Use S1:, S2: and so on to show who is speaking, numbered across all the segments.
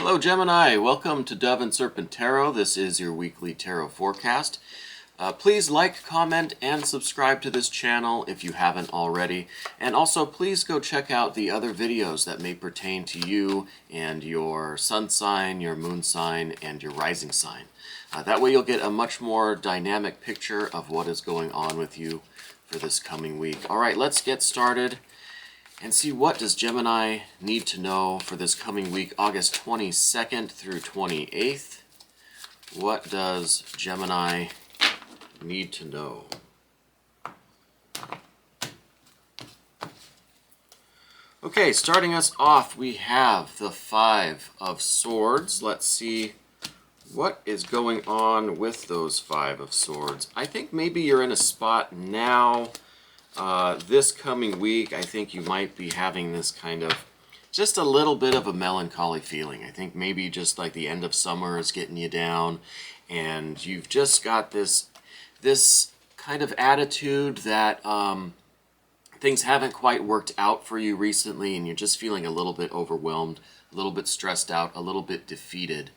S1: Hello Gemini, welcome to Dove and Serpent Tarot. This is your weekly tarot forecast. Please like, comment, and subscribe to this channel if you haven't already. And also please go check out the other videos that may pertain to you and your sun sign, your moon sign, and your rising sign. That way you'll get a much more dynamic picture of what is going on with you for this coming week. Alright, let's get started and see what does Gemini need to know for this coming week, August 22nd through 28th. What does Gemini need to know? Okay, starting us off, we have the Five of Swords. Let's see what is going on with those Five of Swords. I think maybe you're in a spot now. This coming week, I think you might be having this kind of, just a little bit of a melancholy feeling. I think maybe just like the end of summer is getting you down, and you've just got this kind of attitude that things haven't quite worked out for you recently, and you're just feeling a little bit overwhelmed, a little bit stressed out, a little bit defeated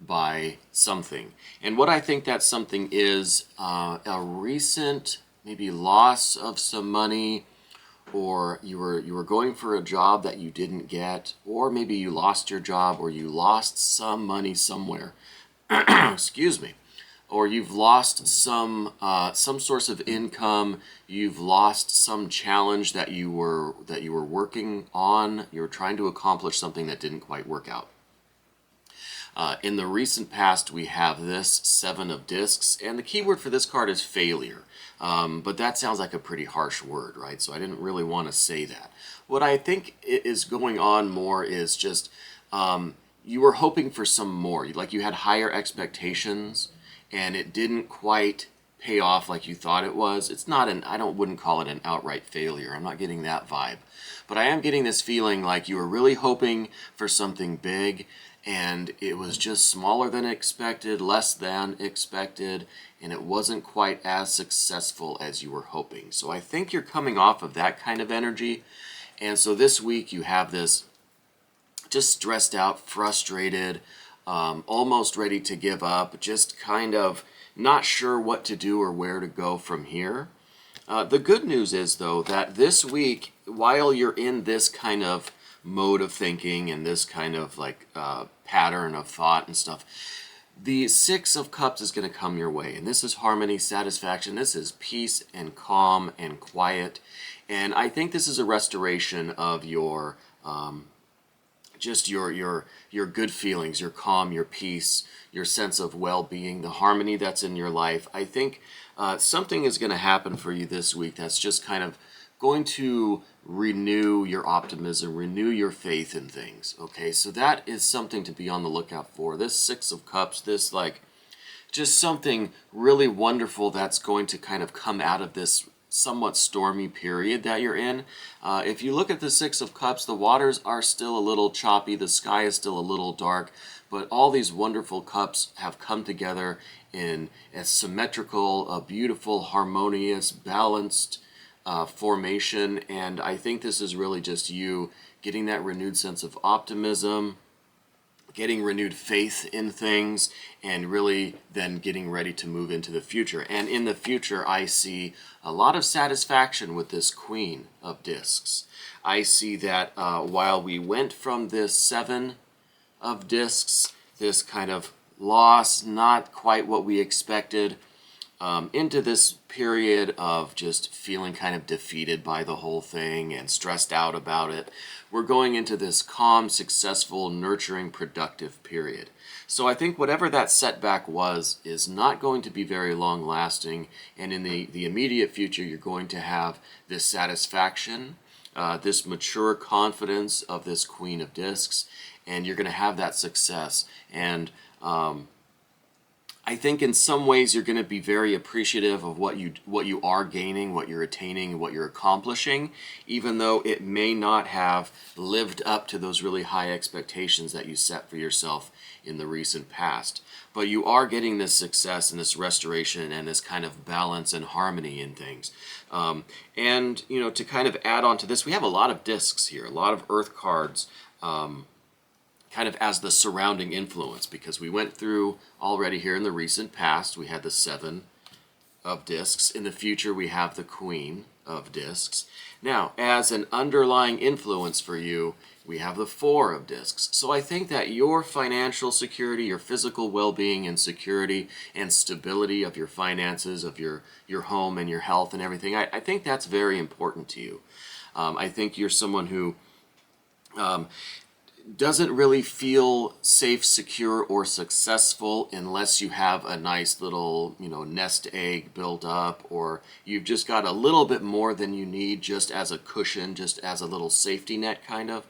S1: by something. And what I think that something is, a recent maybe loss of some money, or you were going for a job that you didn't get, or maybe you lost your job, or you lost some money somewhere. Excuse me. Or you've lost some source of income. You've lost some challenge that you were working on. You were trying to accomplish something that didn't quite work out. In the recent past, we have this Seven of Discs, and the keyword for this card is failure. But that sounds like a pretty harsh word, right? So I didn't really want to say that. What I think is going on more is just you were hoping for some more. Like you had higher expectations, and it didn't quite pay off like you thought it was. It's not wouldn't call it an outright failure. I'm not getting that vibe. But I am getting this feeling like you were really hoping for something big, and it was just smaller than expected, less than expected, and it wasn't quite as successful as you were hoping. So I think you're coming off of that kind of energy, and so this week you have this just stressed out, frustrated, almost ready to give up, just kind of not sure what to do or where to go from here. The good news is, though, that this week, while you're in this kind of mode of thinking and this kind of like pattern of thought and stuff, the Six of Cups is going to come your way, and this is harmony, satisfaction. This is peace and calm and quiet, and I think this is a restoration of your just your good feelings, your calm, your peace, your sense of well-being, the harmony that's in your life. I think something is going to happen for you this week that's just kind of going to renew your optimism, renew your faith in things. Okay, so that is something to be on the lookout for. This Six of Cups, this like just something really wonderful that's going to kind of come out of this somewhat stormy period that you're in. If you look at the Six of Cups, the waters are still a little choppy, the sky is still a little dark, but all these wonderful cups have come together in a symmetrical, a beautiful, harmonious, balanced formation, and I think this is really just you getting that renewed sense of optimism, getting renewed faith in things, and really then getting ready to move into the future. And in the future, I see a lot of satisfaction with this Queen of Discs. I see that while we went from this Seven of Discs, this kind of loss, not quite what we expected, into this period of just feeling kind of defeated by the whole thing and stressed out about it, we're going into this calm, successful, nurturing, productive period. So I think whatever that setback was is not going to be very long lasting, and in the immediate future you're going to have this satisfaction, this mature confidence of this Queen of Discs, and you're going to have that success. And I think in some ways you're going to be very appreciative of what you are gaining, what you're attaining, what you're accomplishing, even though it may not have lived up to those really high expectations that you set for yourself in the recent past. But you are getting this success and this restoration and this kind of balance and harmony in things. And, you know, to kind of add on to this, we have a lot of discs here, a lot of earth cards kind of as the surrounding influence, because we went through already here in the recent past, we had the 7 of discs. In the future, we have the Queen of discs. Now, as an underlying influence for you, we have the 4 of discs. So I think that your financial security, your physical well-being and security and stability of your finances, of your home and your health and everything, I think that's very important to you. I think you're someone who doesn't really feel safe, secure, or successful unless you have a nice little, nest egg built up, or you've just got a little bit more than you need just as a cushion, just as a little safety net kind of.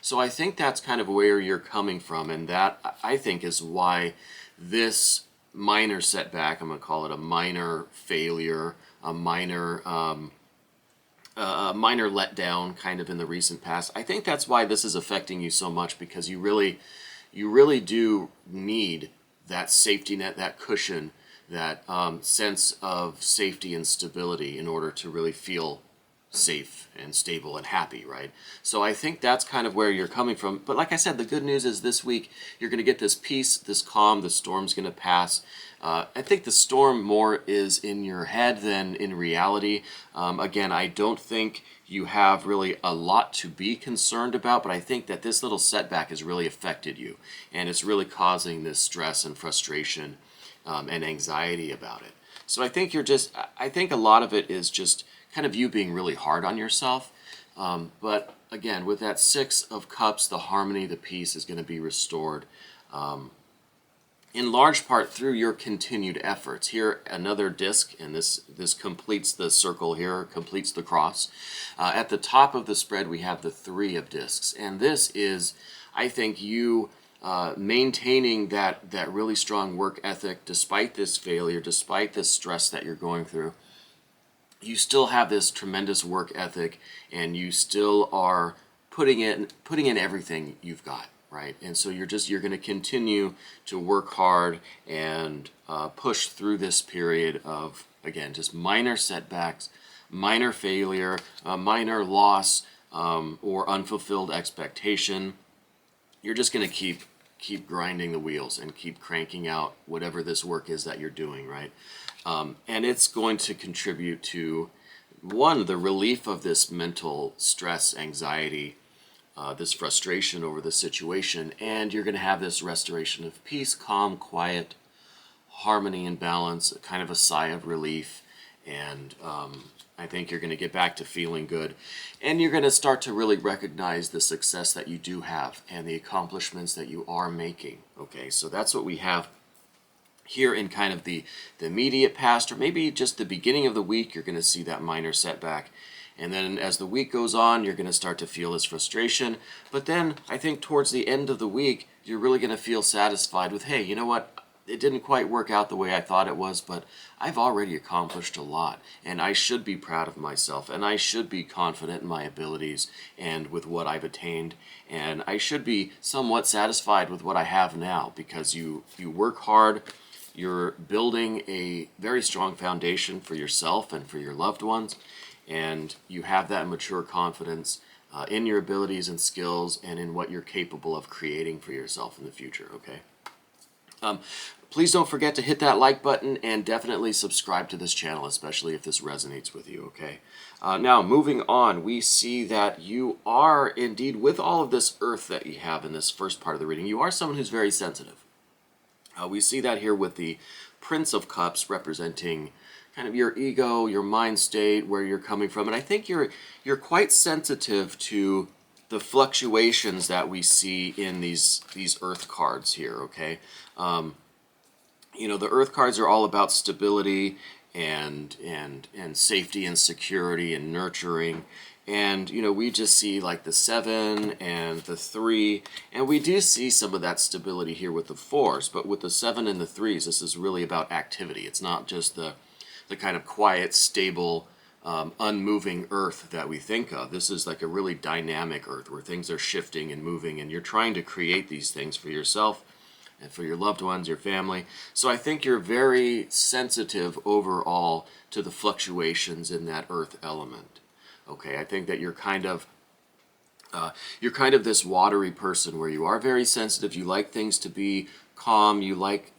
S1: So I think that's kind of where you're coming from, and that, I think, is why this minor setback, I'm going to call it a minor failure, a minor letdown kind of in the recent past. I think that's why this is affecting you so much, because you really do need that safety net, that cushion, that sense of safety and stability in order to really feel safe and stable and happy, right? So I think that's kind of where you're coming from. But like I said, the good news is this week you're going to get this peace, this calm, the storm's going to pass. I think the storm more is in your head than in reality. Again, I don't think you have really a lot to be concerned about, but I think that this little setback has really affected you, and it's really causing this stress and frustration and anxiety about it. So I think I think a lot of it is just kind of you being really hard on yourself. But again, with that 6 of Cups, the harmony, the peace is going to be restored. In large part through your continued efforts. Here, another disc, and this completes the circle here, completes the cross. At the top of the spread, we have the 3 of discs, and this is, I think, you maintaining that really strong work ethic despite this failure, despite this stress that you're going through. You still have this tremendous work ethic, and you still are putting in everything you've got. Right, and so you're going to continue to work hard and push through this period of, again, just minor setbacks, minor failure, minor loss, or unfulfilled expectation. You're just going to keep grinding the wheels and keep cranking out whatever this work is that you're doing, right? And it's going to contribute to, one, the relief of this mental stress, anxiety, this frustration over the situation, and you're going to have this restoration of peace, calm, quiet, harmony, and balance, kind of a sigh of relief, and I think you're going to get back to feeling good, and you're going to start to really recognize the success that you do have and the accomplishments that you are making. Okay, so that's what we have here in kind of the immediate past, or maybe just the beginning of the week. You're going to see that minor setback. And then as the week goes on, you're going to start to feel this frustration. But then I think towards the end of the week, you're really going to feel satisfied with, hey, you know what? It didn't quite work out the way I thought it was, but I've already accomplished a lot. And I should be proud of myself. And I should be confident in my abilities and with what I've attained. And I should be somewhat satisfied with what I have now, because you work hard. You're building a very strong foundation for yourself and for your loved ones. And you have that mature confidence in your abilities and skills and in what you're capable of creating for yourself in the future, okay? Please don't forget to hit that like button and definitely subscribe to this channel, especially if this resonates with you, okay? Now, moving on, we see that you are indeed, with all of this earth that you have in this first part of the reading, you are someone who's very sensitive. We see that here with the Prince of Cups representing kind of your ego, your mind state, where you're coming from. And I think you're quite sensitive to the fluctuations that we see in these earth cards here, okay? The earth cards are all about stability and safety and security and nurturing. And, we just see like the 7 and the 3, and we do see some of that stability here with the 4s, but with the 7 and the 3s, this is really about activity. It's not just the kind of quiet, stable, unmoving earth that we think of. This is like a really dynamic earth where things are shifting and moving, and you're trying to create these things for yourself and for your loved ones, your family. So I think you're very sensitive overall to the fluctuations in that earth element. Okay, I think that you're kind of You're kind of this watery person where you are very sensitive. You like things to be calm. You like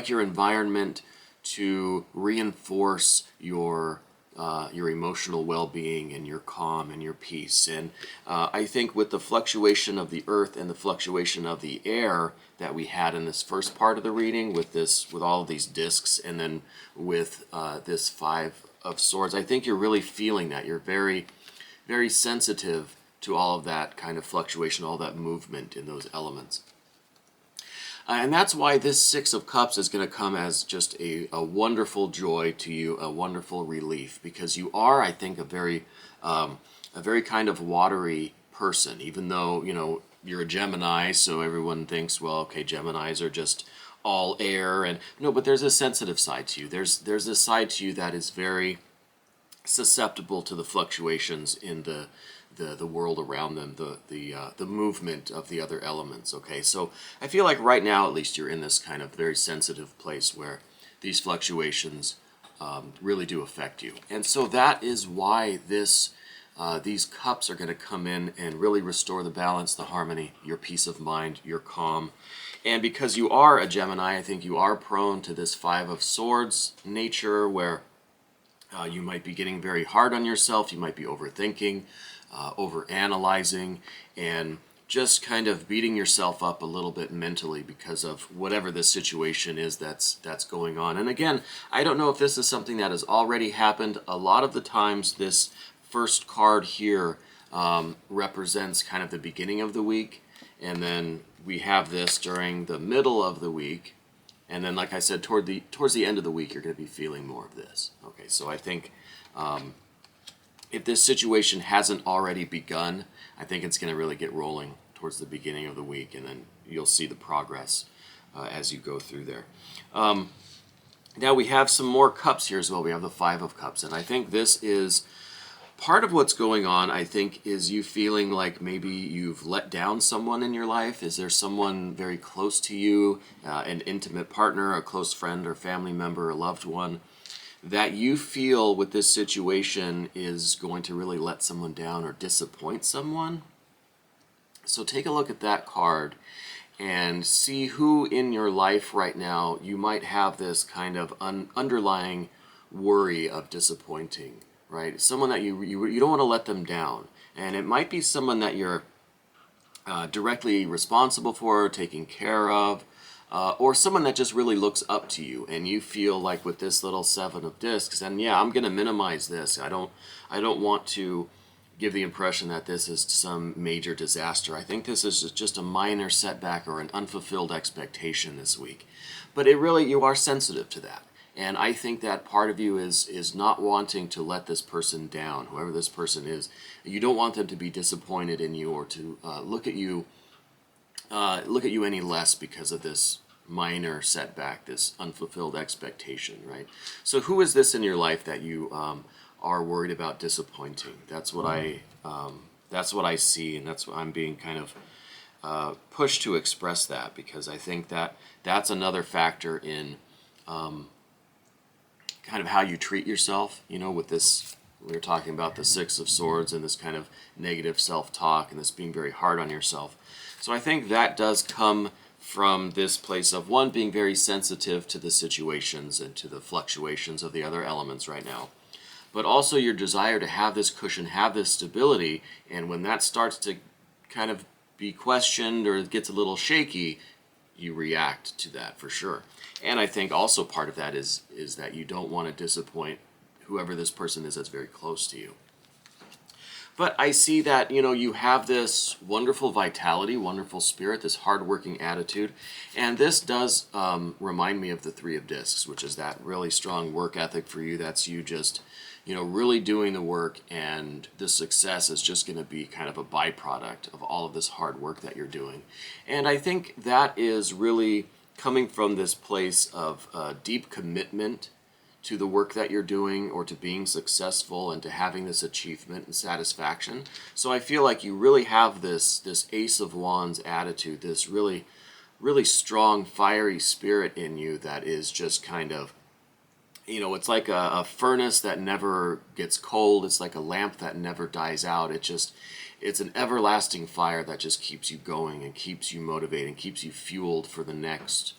S1: your environment to reinforce your emotional well-being and your calm and your peace. And I think with the fluctuation of the earth and the fluctuation of the air that we had in this first part of the reading, with all of these discs, and then with this Five of Swords, I think you're really feeling that. You're very, very sensitive to all of that kind of fluctuation, all that movement in those elements. And that's why this Six of Cups is going to come as just a wonderful joy to you, a wonderful relief, because you are, I think, a very kind of watery person, even though, you're a Gemini, so everyone thinks, well, okay, Geminis are just all air, and no, but there's a sensitive side to you. There's a side to you that is very susceptible to the fluctuations in the world around them, the movement of the other elements. Okay, so I feel like right now, at least, you're in this kind of very sensitive place where these fluctuations really do affect you, and so that is why these cups are going to come in and really restore the balance, the harmony, your peace of mind, your calm. And because you are a Gemini, I think you are prone to this Five of Swords nature where you might be getting very hard on yourself, you might be overthinking, overanalyzing, and just kind of beating yourself up a little bit mentally because of whatever the situation is that's going on. And again, I don't know if this is something that has already happened. A lot of the times this first card here represents kind of the beginning of the week, and then we have this during the middle of the week. And then, like I said, towards the end of the week, you're going to be feeling more of this. Okay, so I think if this situation hasn't already begun, I think it's going to really get rolling towards the beginning of the week, and then you'll see the progress as you go through there. Now we have some more cups here as well. We have the Five of Cups, and I think this is part of what's going on. I think is you feeling like maybe you've let down someone in your life. Is there someone very close to you, an intimate partner, a close friend or family member, a loved one, that you feel with this situation is going to really let someone down or disappoint someone? So take a look at that card and see who in your life right now you might have this kind of underlying worry of disappointing. Right, someone that you don't want to let them down, and it might be someone that you're directly responsible for, taking care of, or someone that just really looks up to you, and you feel like with this little Seven of Discs, and yeah, I'm going to minimize this. I don't want to give the impression that this is some major disaster. I think this is just a minor setback or an unfulfilled expectation this week, but you are sensitive to that. And I think that part of you is not wanting to let this person down, whoever this person is. You don't want them to be disappointed in you or to look at you any less because of this minor setback, this unfulfilled expectation, right? So who is this in your life that you are worried about disappointing? That's what I see, and that's what I'm being kind of pushed to express that, because I think that's another factor in kind of how you treat yourself, with this, we were talking about the Six of Swords and this kind of negative self-talk and this being very hard on yourself. So I think that does come from this place of, one, being very sensitive to the situations and to the fluctuations of the other elements right now, but also your desire to have this cushion, have this stability, and when that starts to kind of be questioned or it gets a little shaky, you react to that for sure. And I think also part of that is that you don't want to disappoint whoever this person is that's very close to you. But I see that, you have this wonderful vitality, wonderful spirit, this hardworking attitude. And this does remind me of the Three of Discs, which is that really strong work ethic for you. That's you just, really doing the work, and the success is just going to be kind of a byproduct of all of this hard work that you're doing. And I think that is really coming from this place of deep commitment to the work that you're doing, or to being successful and to having this achievement and satisfaction. So I feel like you really have this Ace of Wands attitude, this really, really strong, fiery spirit in you that is just kind of, it's like a furnace that never gets cold. It's like a lamp that never dies out. it's an everlasting fire that just keeps you going and keeps you motivated and keeps you fueled for the next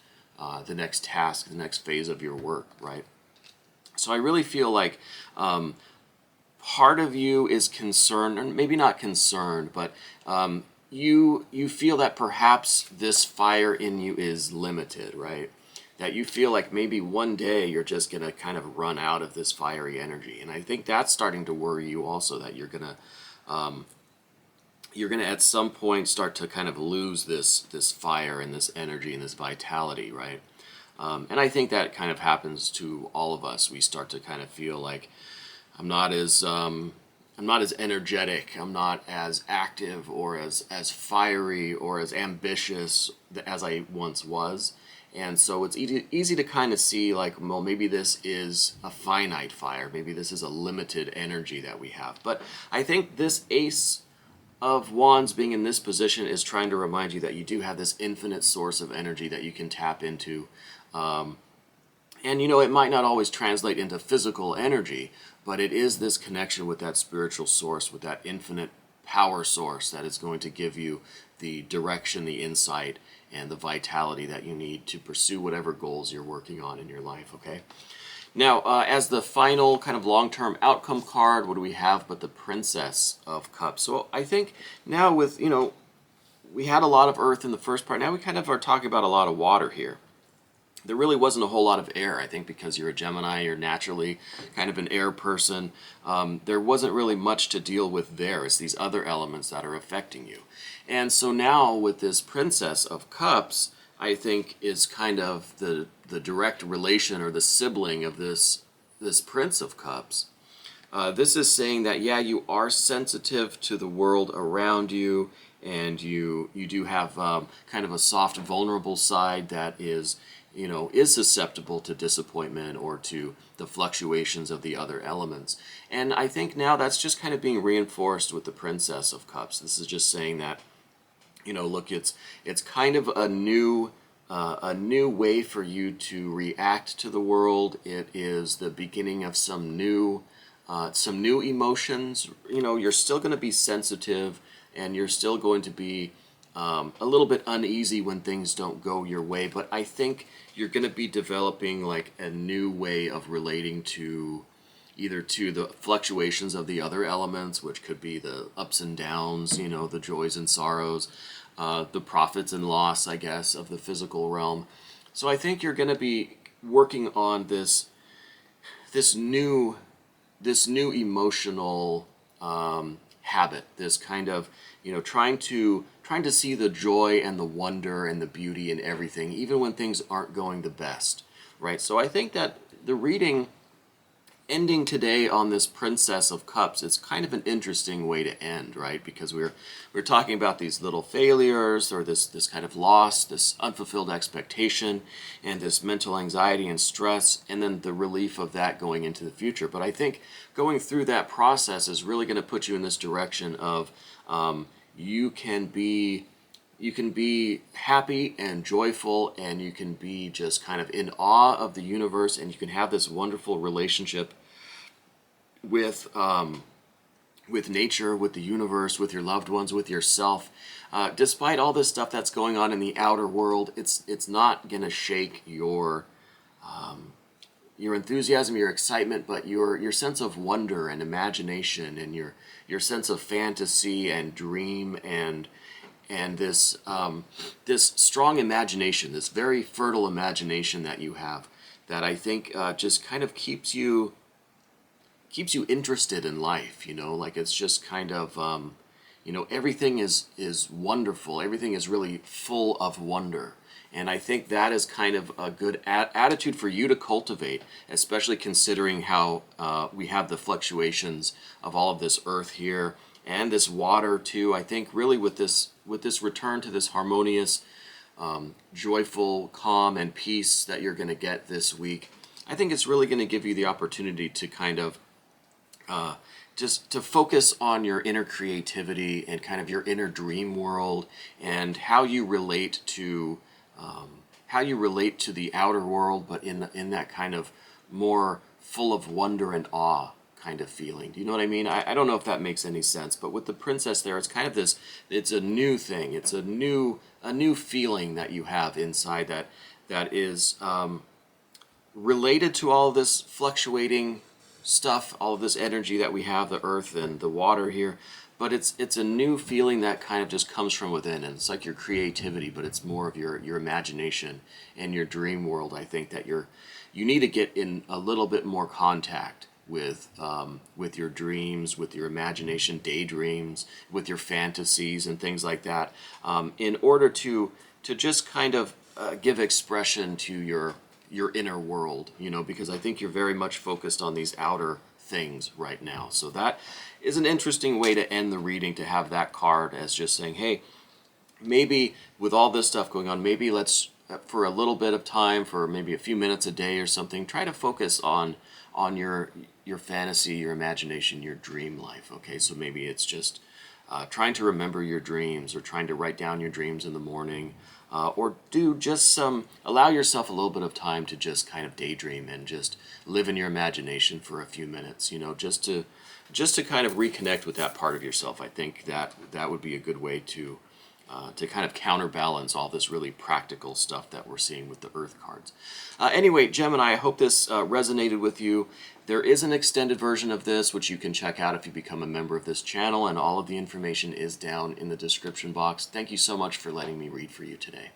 S1: task, the next phase of your work, right? So I really feel like part of you is concerned, or maybe not concerned, but you feel that perhaps this fire in you is limited, right? That you feel like maybe one day you're just going to kind of run out of this fiery energy. And I think that's starting to worry you also, that you're going to at some point start to kind of lose this fire and this energy and this vitality, right? And I think that kind of happens to all of us. We start to kind of feel like I'm not as energetic, I'm not as active or as fiery or as ambitious as I once was. And so it's easy to kind of see like, well, maybe this is a finite fire, maybe this is a limited energy that we have. But I think this Ace of Wands being in this position is trying to remind you that you do have this infinite source of energy that you can tap into. And it might not always translate into physical energy, but it is this connection with that spiritual source, with that infinite power source that is going to give you the direction, the insight, and the vitality that you need to pursue whatever goals you're working on in your life, okay? Now, as the final kind of long-term outcome card, what do we have but the Princess of Cups? So I think now with, we had a lot of earth in the first part. Now we kind of are talking about a lot of water here. There really wasn't a whole lot of air, I think, because you're a Gemini, you're naturally kind of an air person. There wasn't really much to deal with there. It's these other elements that are affecting you. And so now with this Princess of Cups, I think is kind of the direct relation or the sibling of this Prince of Cups. This is saying that, yeah, you are sensitive to the world around you, and you do have kind of a soft, vulnerable side that is susceptible to disappointment or to the fluctuations of the other elements. And I think now that's just kind of being reinforced with the Princess of Cups. This is just saying that, look, it's kind of a new way for you to react to the world. It is the beginning of some new emotions. You're still going to be sensitive, and you're still going to be a little bit uneasy when things don't go your way, but I think you're going to be developing like a new way of relating to either to the fluctuations of the other elements, which could be the ups and downs, the joys and sorrows, the profits and loss, I guess, of the physical realm. So I think you're going to be working on this new emotional habit, this kind of trying to see the joy and the wonder and the beauty in everything, even when things aren't going the best, right? So I think that the reading ending today on this Princess of Cups, it's kind of an interesting way to end, right? Because we're talking about these little failures, or this kind of loss, this unfulfilled expectation, and this mental anxiety and stress, and then the relief of that going into the future. But I think going through that process is really going to put you in this direction of you can be happy and joyful, and you can be just kind of in awe of the universe, and you can have this wonderful relationship with nature, with the universe, with your loved ones, with yourself. Despite all this stuff that's going on in the outer world, it's not going to shake your enthusiasm, your excitement, but your sense of wonder and imagination, and your sense of fantasy and dream, and this strong imagination, this very fertile imagination that you have, that I think just kind of keeps you interested in life. Like it's just kind of everything is wonderful. Everything is really full of wonder. And I think that is kind of a good attitude for you to cultivate, especially considering how we have the fluctuations of all of this earth here and this water too. I think really with this return to this harmonious, joyful, calm, and peace that you're going to get this week, I think it's really going to give you the opportunity to kind of just to focus on your inner creativity and kind of your inner dream world, and how you relate to the outer world, but in that kind of more full of wonder and awe kind of feeling. Do you know what I mean? I don't know if that makes any sense, but with the princess there, it's kind of this, it's a new thing. It's a new feeling that you have inside that is related to all this fluctuating stuff, all of this energy that we have, the earth and the water here. But it's a new feeling that kind of just comes from within, and it's like your creativity, but it's more of your imagination and your dream world. I think that you need to get in a little bit more contact with your dreams, with your imagination, daydreams, with your fantasies and things like that, in order to just kind of give expression to your inner world, you know, because I think you're very much focused on these outer things right now. So that is an interesting way to end the reading, to have that card as just saying, hey, maybe with all this stuff going on, maybe let's, for a little bit of time, for maybe a few minutes a day or something, try to focus on your fantasy, your imagination, your dream life. Okay, so maybe it's just trying to remember your dreams, or trying to write down your dreams in the morning, or do just allow yourself a little bit of time to just kind of daydream and just live in your imagination for a few minutes, you know, just to kind of reconnect with that part of yourself. I think that would be a good way to kind of counterbalance all this really practical stuff that we're seeing with the Earth cards. Anyway, Gemini, I hope this resonated with you. There is an extended version of this, which you can check out if you become a member of this channel, and all of the information is down in the description box. Thank you so much for letting me read for you today.